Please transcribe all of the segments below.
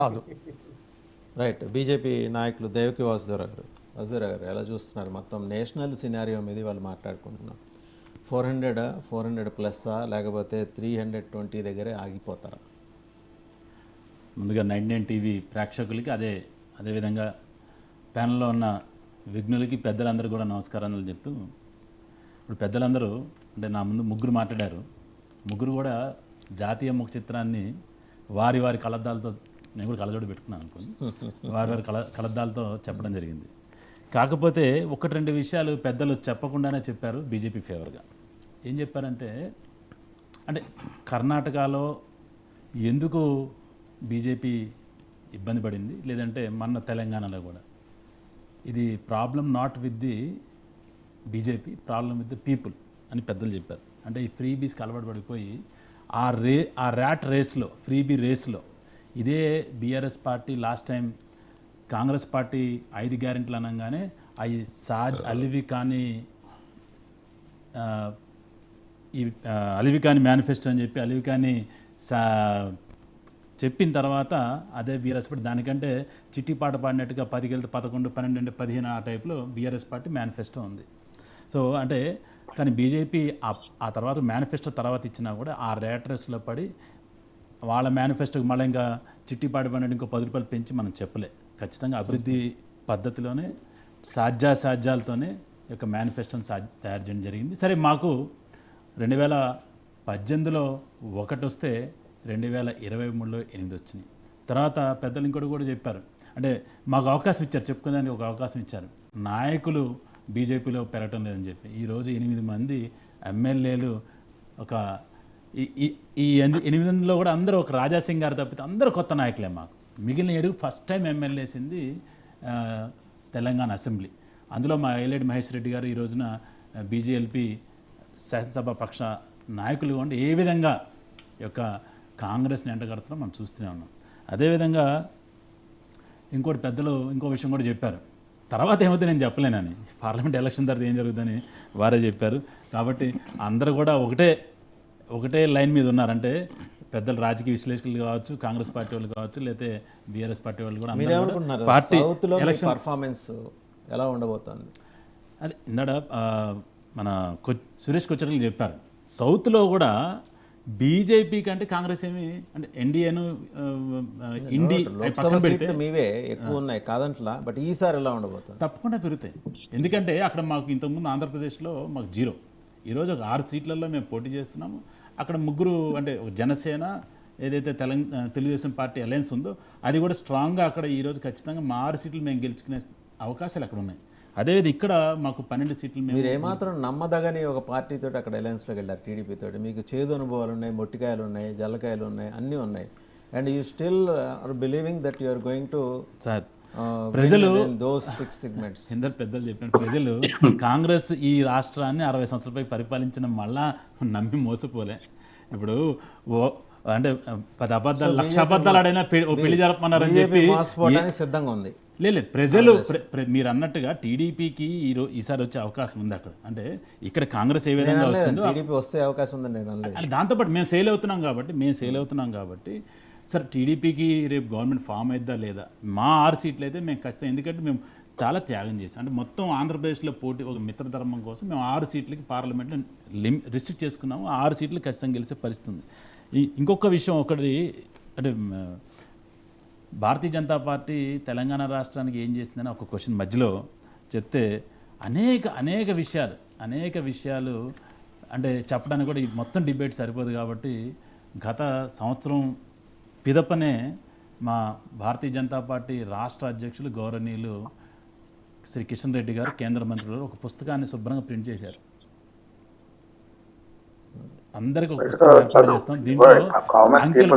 కాదు. Right. BJP నాయకులు దేవకి వాసుదేవరావు గారు ఎలా చూస్తున్నారు మొత్తం నేషనల్ సినారియో మీద వాళ్ళు మాట్లాడుకుంటున్నాం? 400 ప్లస్సా లేకపోతే 320 దగ్గరే ఆగిపోతారా? ముందుగా 99 టీవీ ప్రేక్షకులకి అదేవిధంగా ప్యానల్లో ఉన్న విఘ్నులకి పెద్దలందరూ కూడా నమస్కారాలు చెప్తూ, ఇప్పుడు పెద్దలందరూ అంటే నా ముందు ముగ్గురు మాట్లాడారు. ముగ్గురు కూడా జాతీయ ముఖ చిత్రాన్ని వారి కలద్దాలతో, నేను కూడా కలజోడు పెట్టుకున్నాను అనుకోండి, వారి కలద్దాలతో చెప్పడం జరిగింది. కాకపోతే ఒకటి రెండు విషయాలు పెద్దలు చెప్పకుండానే చెప్పారు బీజేపీ ఫేవర్గా. ఏం చెప్పారంటే, అంటే కర్ణాటకలో ఎందుకు బీజేపీ ఇబ్బంది పడింది, లేదంటే మన తెలంగాణలో కూడా ఇది problem not with the BJP, problem with the people అని పెద్దలు చెప్పారు. అంటే ఈ ఫ్రీ బీస్కి అలవాటు పడిపోయి ఆ ర్యాట్ రేస్లో, ఫ్రీబీ రేస్లో ఇదే BRS party last time Congress party 5 గ్యారెంటీలు అనగానే అవి అలివికాని మేనిఫెస్టో అని చెప్పి అలివికాని చెప్పిన తర్వాత అదే బీఆర్ఎస్ పార్టీ దానికంటే చిట్టి పాట పాడినట్టుగా 10కి వెళ్తే 11, 12 అంటే 15 ఆ టైప్లో బీఆర్ఎస్ పార్టీ మేనిఫెస్టో ఉంది. సో అంటే కానీ బీజేపీ ఆ తర్వాత మేనిఫెస్టో తర్వాత ఇచ్చినా కూడా ఆ రేట్ రేస్లో పడి వాళ్ళ మేనిఫెస్టోకి మళ్ళీ ఇంకా చిట్టి పాట పాడినట్టు ఇంకో 10 రూపాయలు పెంచి మనం చెప్పలే. ఖచ్చితంగా అభివృద్ధి పద్ధతిలోనే సాధ్యాలతోనే ఈ యొక్క మేనిఫెస్టోని తయారు చేయడం జరిగింది. సరే, మాకు 2018లో 1 వస్తే 2023లో 8 వచ్చినాయి. తర్వాత పెద్దలు ఇంకోటి కూడా చెప్పారు, అంటే మాకు అవకాశం ఇచ్చారు, చెప్పుకోవడానికి ఒక అవకాశం ఇచ్చారు. నాయకులు బీజేపీలో పెరగటం లేదని చెప్పి ఈరోజు 8 మంది ఎమ్మెల్యేలు, ఒక ఈ 8లో కూడా అందరూ ఒక రాజాసింగ్ గారు తప్పితే అందరూ కొత్త నాయకులే. మాకు మిగిలిన 7 ఫస్ట్ టైం ఎమ్మెల్యేసింది తెలంగాణ అసెంబ్లీ. అందులో మా ఏలేటి మహేష్ రెడ్డి గారు ఈ రోజున బీజేఎల్పీ శాసనసభ పక్ష నాయకులు ఉండి ఏ విధంగా ఈ యొక్క కాంగ్రెస్ని ఎంటగడుతున్నాం మనం చూస్తూనే ఉన్నాం. అదేవిధంగా ఇంకోటి పెద్దలు ఇంకో విషయం కూడా చెప్పారు. తర్వాత ఏమైతే నేను చెప్పలేనని, పార్లమెంట్ ఎలక్షన్ తర్వాత ఏం జరుగుతుందని వారే చెప్పారు. కాబట్టి అందరూ కూడా ఒకటే లైన్ మీద ఉన్నారంటే పెద్దలు రాజకీయ విశ్లేషకులు కావచ్చు, కాంగ్రెస్ పార్టీ వాళ్ళు కావచ్చు, లేకపోతే బీఆర్ఎస్ పార్టీ వాళ్ళు కూడా పార్టీ ఎలక్షన్ పర్ఫార్మెన్స్ ఎలా ఉండబోతోంది? అదే ఇందాడ మన సురేష్ కొచ్చర్లు చెప్పారు, సౌత్లో కూడా బీజేపీ కంటే కాంగ్రెస్ ఏమి అంటే ఎన్డీఏను ఇండి మీవే ఎక్కువ ఉన్నాయి కాదంట్లా, బట్ ఈసారి ఎలా ఉండబోతుంది? తప్పకుండా పెరుగుతాయి. ఎందుకంటే అక్కడ మాకు ఇంతకుముందు ఆంధ్రప్రదేశ్లో మాకు 0, ఈరోజు ఒక 6 సీట్లలో మేము పోటీ చేస్తున్నాము. అక్కడ 3 అంటే ఒక జనసేన ఏదైతే తెలుగుదేశం పార్టీ అలయన్స్ ఉందో అది కూడా స్ట్రాంగ్గా అక్కడ ఈరోజు ఖచ్చితంగా మా 6 సీట్లు మేము గెలుచుకునే అవకాశాలు అక్కడ ఉన్నాయి. అదేవిధంగా ఇక్కడ మాకు 12 సీట్లు. మీరు ఏమాత్రం నమ్మదగని ఒక పార్టీతో అక్కడ అలయన్స్లోకి వెళ్ళారు, టీడీపీ తోటి. మీకు చేదు అనుభవాలు ఉన్నాయి, మొట్టికాయలు ఉన్నాయి, జల్లకాయలు ఉన్నాయి, అన్నీ ఉన్నాయి. And you still are believing that you are going to sir ప్రజలు దోస్ 6 సెగ్మెంట్స్. ఇందరు పెద్దలు చెప్పినట్టు ప్రజలు కాంగ్రెస్ ఈ రాష్ట్రాన్ని 60 సంవత్సరాలపై పరిపాలించిన మళ్ళా నమ్మి మోసపోలే. ఇప్పుడు అంటే 10 అబద్ధాలు 1,00,000 అబద్ధాలు ఆడైనా పెళ్లి జరపమన్నారని చెప్పి సిద్ధంగా ఉంది. లేదు, ప్రజలు మీరు అన్నట్టుగా టీడీపీకి ఈసారి వచ్చే అవకాశం ఉంది అక్కడ. అంటే ఇక్కడ కాంగ్రెస్ ఏ విధంగా వచ్చిందో టీడీపీ వస్తే అవకాశం ఉందని దాంతోపాటు మేము సేల్ అవుతున్నాం కాబట్టి సార్ టీడీపీకి రేపు గవర్నమెంట్ ఫామ్ అయిద్దా లేదా, మా 6 సీట్లు అయితే మేము ఖచ్చితంగా, ఎందుకంటే మేము చాలా త్యాగం చేసాం. అంటే మొత్తం ఆంధ్రప్రదేశ్లో పోటీ ఒక మిత్రధర్మం కోసం మేము 6 సీట్లకి పార్లమెంట్లో రిస్ట్రిక్ట్ చేసుకున్నాము. 6 సీట్లు ఖచ్చితంగా గెలిచే పరిస్థితి ఉంది. ఇంకొక విషయం ఒకటి, అంటే భారతీయ జనతా పార్టీ తెలంగాణ రాష్ట్రానికి ఏం చేసిందని ఒక క్వశ్చన్ మధ్యలో చెప్తే అనేక విషయాలు అంటే చెప్పడానికి కూడా మొత్తం డిబేట్ సరిపోదు. కాబట్టి గత సంవత్సరం పిదపనే మా భారతీయ జనతా పార్టీ రాష్ట్ర అధ్యక్షులు గౌరవనీయులు శ్రీ కిషన్ రెడ్డి గారు, కేంద్ర మంత్రులు ఒక పుస్తకాన్ని శుభ్రంగా ప్రింట్ చేశారు. అందరికి ఒక పుస్తకం ఏర్పాటు చేస్తాం. దీంట్లో అంకెల్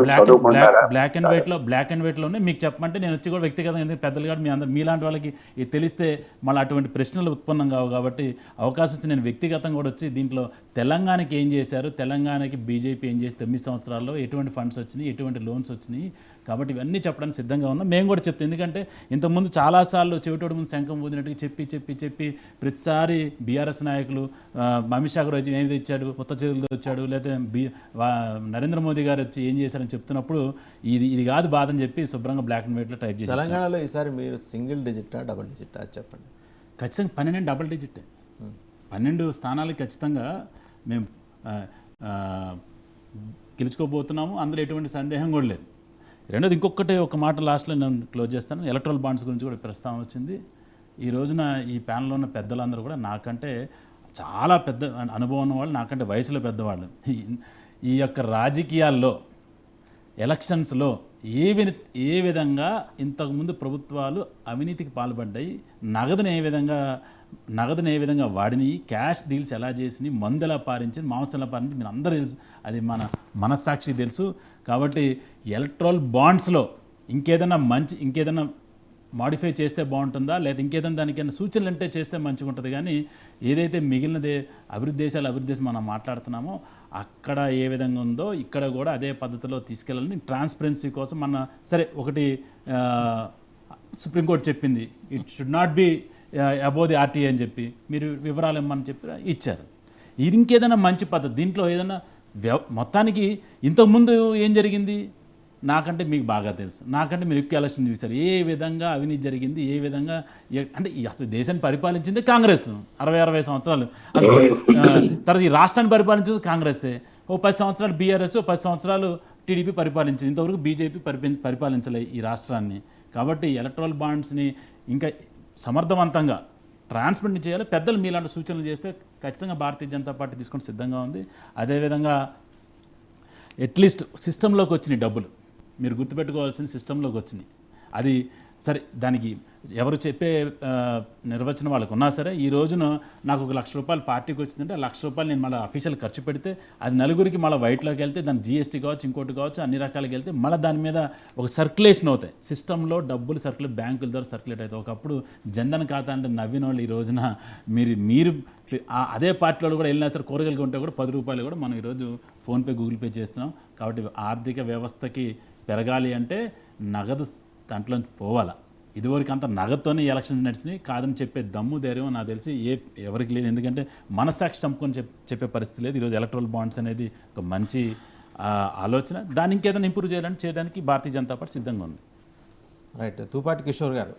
బ్లాక్ అండ్ వైట్లోనే మీకు చెప్పమంటే నేను వచ్చి కూడా వ్యక్తిగతంగా, ఎందుకంటే పెద్దలు కాదు మీలాంటి వాళ్ళకి ఇది తెలిస్తే మళ్ళీ అటువంటి ప్రశ్నలు ఉత్పన్నం కావు. కాబట్టి అవకాశం ఇచ్చి నేను వ్యక్తిగతంగా కూడా వచ్చి దీంట్లో తెలంగాణకి ఏం చేశారు, తెలంగాణకి బీజేపీ ఏం చేసి 9 సంవత్సరాల్లో ఎటువంటి ఫండ్స్ వచ్చినాయి, ఎటువంటి లోన్స్ వచ్చినాయి, కాబట్టి ఇవన్నీ చెప్పడానికి సిద్ధంగా ఉన్నాం. మేము కూడా చెప్తాం, ఎందుకంటే ఇంతకుముందు చాలాసార్లు చెవిటోడు ముందు శంఖం ఊదినట్టుగా చెప్పి ప్రతిసారి బీఆర్ఎస్ నాయకులు అమిత్ షా గారు ఏం తెచ్చాడు, కొత్త చేతులతో వచ్చాడు, లేకపోతే నరేంద్ర మోదీ గారు వచ్చి ఏం చేశారని చెప్తున్నప్పుడు ఇది కాదు బాధ అని చెప్పి శుభ్రంగా బ్లాక్ అండ్ వైట్లో టైప్ చేసి తెలంగాణలో ఈసారి మీరు సింగిల్ డిజిటా డబుల్ డిజిటా అది చెప్పండి. ఖచ్చితంగా 12 డబుల్ డిజిట్, 12 స్థానాలకు ఖచ్చితంగా మేము గెలుచుకోబోతున్నాము. అందులో ఎటువంటి సందేహం కూడా లేదు. రెండోది ఇంకొకటి ఒక మాట లాస్ట్లో నేను క్లోజ్ చేస్తాను. ఎలక్ట్రల్ బాండ్స్ గురించి కూడా ప్రస్తావన వచ్చింది. ఈ రోజున ఈ ప్యానెల్లో ఉన్న పెద్దలందరూ కూడా నాకంటే చాలా పెద్ద అనుభవం ఉన్నవాళ్ళు, నాకంటే వయసులో పెద్దవాళ్ళు. ఈ యొక్క రాజకీయాల్లో ఎలక్షన్స్లో ఏ విధంగా ఇంతకుముందు ప్రభుత్వాలు అవినీతికి పాల్పడ్డాయి, నగదుని ఏ విధంగా వాడినాయి, క్యాష్ డీల్స్ ఎలా చేసినాయి, మందు ఎలా పారించింది, మాంసం ఎలా పారించింది మీరు అందరూ తెలుసు. అది మన మనస్సాక్షి తెలుసు. కాబట్టి ఎలక్ట్రల్ బాండ్స్లో ఇంకేదైనా మాడిఫై చేస్తే బాగుంటుందా, లేదా ఇంకేదైనా దానికైనా సూచనలు అంటే చేస్తే మంచిగా ఉంటుంది. కానీ ఏదైతే మిగిలినదే అభివృద్ధి దేశం మనం మాట్లాడుతున్నామో అక్కడ ఏ విధంగా ఉందో ఇక్కడ కూడా అదే పద్ధతిలో తీసుకెళ్ళాలని ట్రాన్స్పరెన్సీ కోసం సరే ఒకటి సుప్రీంకోర్టు చెప్పింది, it should not be above the RTI అని చెప్పి మీరు వివరాలు ఇమ్మని చెప్పి ఇచ్చారు. ఇది ఇంకేదైనా మంచి పద్ధతి. దీంట్లో ఏదైనా మొత్తానికి ఇంతకుముందు ఏం జరిగింది నాకంటే మీకు బాగా తెలుసు, నాకంటే మీరు ఎక్కువ ఎలక్షన్ చూశారు. ఏ విధంగా అవినీతి జరిగింది, ఏ విధంగా అంటే అసలు దేశాన్ని పరిపాలించింది కాంగ్రెస్ 60 సంవత్సరాలు. తర్వాత ఈ రాష్ట్రాన్ని పరిపాలించింది కాంగ్రెసే. 10 సంవత్సరాలు బీఆర్ఎస్, 10 సంవత్సరాలు టీడీపీ పరిపాలించింది. ఇంతవరకు బీజేపీ పరిపాలించలే ఈ రాష్ట్రాన్ని. కాబట్టి ఎలక్ట్రల్ బాండ్స్ని ఇంకా సమర్థవంతంగా ట్రాన్స్పరెంట్ చేయాలి. పెద్దలు మీలాంటి సూచనలు చేస్తే ఖచ్చితంగా భారతీయ జనతా పార్టీ తీసుకొని సిద్ధంగా ఉంది. అదేవిధంగా అట్లీస్ట్ సిస్టంలోకి వచ్చినాయి డబ్బులు, మీరు గుర్తుపెట్టుకోవాల్సిన సిస్టంలోకి వచ్చినాయి. అది సరే, దానికి ఎవరు చెప్పే నిర్వచనం వాళ్ళకు ఉన్నా సరే, ఈ రోజున నాకు ₹1,00,000 పార్టీకి వచ్చిందంటే ₹1,00,000 నేను మళ్ళీ అఫీషియల్ ఖర్చు పెడితే అది నలుగురికి మళ్ళీ వైట్లోకి వెళ్తే దాని జీఎస్టీ కావచ్చు, ఇంకోటి కావచ్చు, అన్ని రకాలకి వెళ్తే మళ్ళీ దాని మీద ఒక సర్క్యులేషన్ అవుతాయి. సిస్టంలో డబ్బులు సర్క్యులేట్, బ్యాంకుల ద్వారా సర్క్యులేట్ అవుతాయి. ఒకప్పుడు జన్ధన్ ఖాతా అంటే నవ్విన వాళ్ళు ఈ రోజున మీరు అదే పార్టీలో కూడా వెళ్ళినా సరే కూరగాయలు కొంటే కూడా ₹10 కూడా మనం ఈరోజు ఫోన్పే, గూగుల్ పే చేస్తున్నాం. కాబట్టి ఆర్థిక వ్యవస్థకి పెరగాలి అంటే నగదు దాంట్లోంచి పోవాలా. ఇదివరకు అంత నగదుతోనే ఎలక్షన్స్ నడిచినాయి. కాదని చెప్పే దమ్ము ధైర్యం నాకు తెలిసి ఎవరికి లేదు. ఎందుకంటే మనస్సాక్షి చంపుకొని చెప్పే పరిస్థితి లేదు. ఈరోజు ఎలక్ట్రల్ బాండ్స్ అనేది ఒక మంచి ఆలోచన. దాన్ని ఇంకేదైనా ఇంప్రూవ్ చేయడానికి భారతీయ జనతా పార్టీ సిద్ధంగా ఉంది. రైట్. తూపాటి కిషోర్ గారు,